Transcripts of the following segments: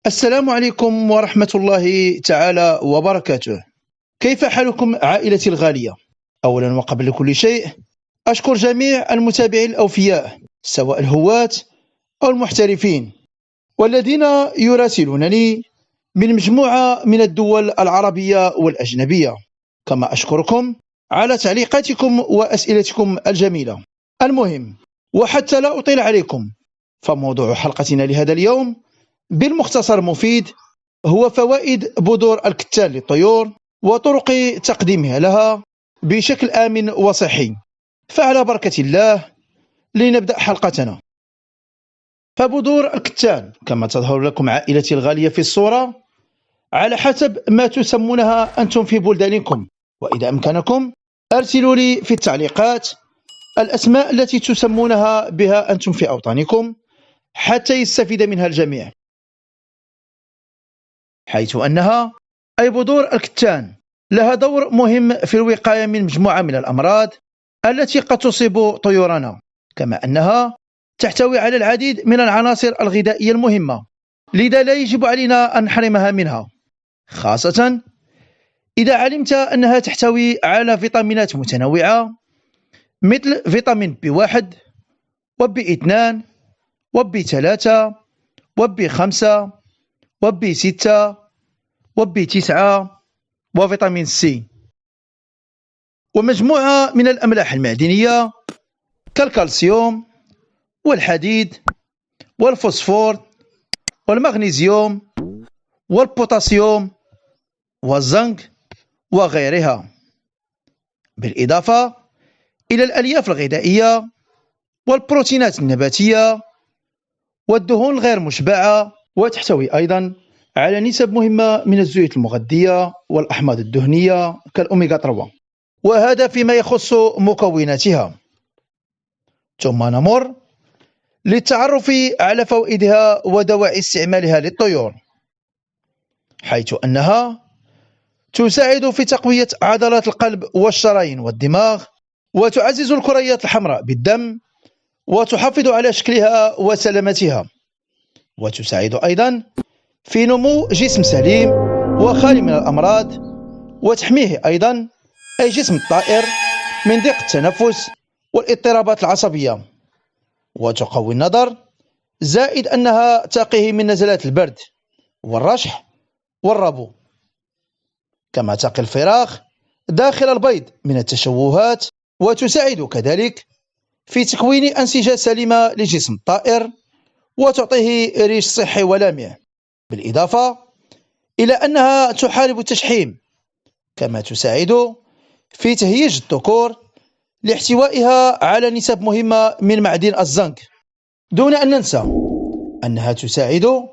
السلام عليكم ورحمة الله تعالى وبركاته. كيف حالكم عائلتي الغالية؟ أولا وقبل كل شيء أشكر جميع المتابعين الأوفياء سواء الهواة أو المحترفين والذين يراسلونني من مجموعة من الدول العربية والأجنبية، كما أشكركم على تعليقاتكم وأسئلتكم الجميلة. المهم، وحتى لا أطيل عليكم، فموضوع حلقتنا لهذا اليوم بالمختصر مفيد، هو فوائد بذور الكتان للطيور وطرق تقديمها لها بشكل آمن وصحي. فعلى بركة الله لنبدأ حلقتنا. فبذور الكتان كما تظهر لكم عائلتي الغالية في الصورة على حسب ما تسمونها أنتم في بلدانكم، وإذا أمكنكم أرسلوا لي في التعليقات الأسماء التي تسمونها بها أنتم في أوطانكم حتى يستفيد منها الجميع، حيث أنها أي بذور الكتان لها دور مهم في الوقاية من مجموعة من الأمراض التي قد تصيب طيورنا، كما أنها تحتوي على العديد من العناصر الغذائية المهمة، لذا لا يجب علينا أن نحرمها منها، خاصة إذا علمت أنها تحتوي على فيتامينات متنوعة مثل فيتامين B1 وB2 وB3 وB5 وB6 وB9 وفيتامين سي، ومجموعة من الأملاح المعدنية كالكالسيوم والحديد والفوسفور والمغنيسيوم والبوتاسيوم والزنك وغيرها، بالإضافة إلى الألياف الغذائية والبروتينات النباتية والدهون الغير مشبعة، وتحتوي أيضا على نسب مهمة من الزيوت المغذية والأحماض الدهنية كالأوميغا 3، وهذا فيما يخص مكوناتها. ثم نمر للتعرف على فوائدها ودواعي استعمالها للطيور، حيث أنها تساعد في تقوية عضلات القلب والشرايين والدماغ، وتعزز الكريات الحمراء بالدم، وتحافظ على شكلها وسلامتها، وتساعد أيضا في نمو جسم سليم وخالي من الأمراض، وتحميه أيضا أي جسم الطائر من ضيق التنفس والاضطرابات العصبية، وتقوي النظر، زائد أنها تقيه من نزلات البرد والرشح والربو، كما تقي الفراخ داخل البيض من التشوهات، وتساعد كذلك في تكوين أنسجة سليمة لجسم الطائر وتعطيه ريش صحي ولامع، بالإضافة إلى أنها تحارب التشحيم، كما تساعد في تهييج الذكور لاحتوائها على نسب مهمة من معدن الزنك، دون أن ننسى أنها تساعد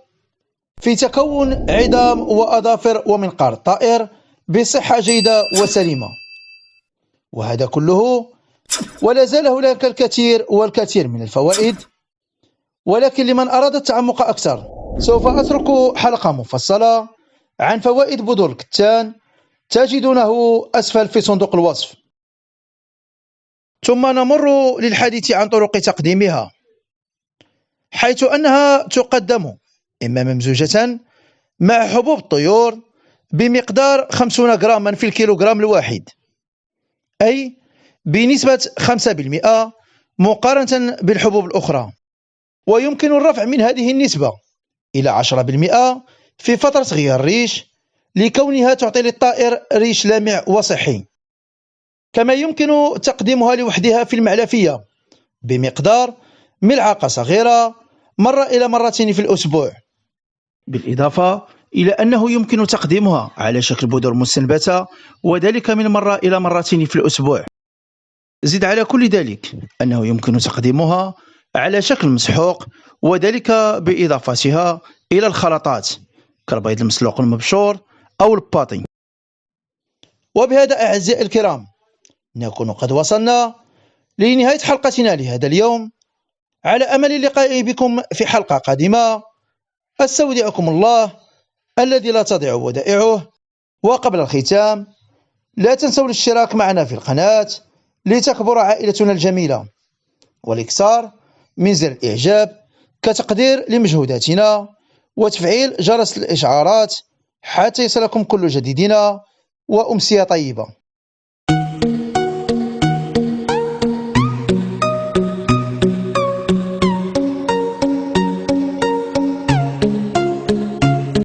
في تكون عظام وأظافر ومنقار الطائر بصحة جيدة وسليمة. وهذا كله ولا زال هناك الكثير والكثير من الفوائد، ولكن لمن أراد التعمق أكثر سوف أترك حلقة مفصلة عن فوائد بذور الكتان تجدونه أسفل في صندوق الوصف. ثم نمر للحديث عن طرق تقديمها، حيث أنها تقدم إما ممزوجة مع حبوب الطيور بمقدار 50 غراما في الكيلوغرام الواحد، أي بنسبة 5% مقارنة بالحبوب الأخرى، ويمكن الرفع من هذه النسبة إلى 10% في فترة غيار الريش لكونها تعطي للطائر ريش لامع وصحي. كما يمكن تقديمها لوحدها في المعلفية بمقدار ملعقة صغيرة مرة إلى مرتين في الأسبوع، بالإضافة إلى أنه يمكن تقديمها على شكل بذور مستنبتة وذلك من مرة إلى مرتين في الأسبوع. زد على كل ذلك أنه يمكن تقديمها على شكل مسحوق وذلك بإضافتها إلى الخلطات كالبيض المسلوق المبشور أو الباطي. وبهذا أعزائي الكرام نكون قد وصلنا لنهاية حلقتنا لهذا اليوم، على أمل اللقاء بكم في حلقة قادمة. أستودعكم الله الذي لا تضيع ودائعه، وقبل الختام لا تنسوا الاشتراك معنا في القناة لتكبر عائلتنا الجميلة، والإكثار من زر الإعجاب كتقدير لمجهوداتنا، وتفعيل جرس الإشعارات حتى يصلكم كل جديدنا، وأمسية طيبة.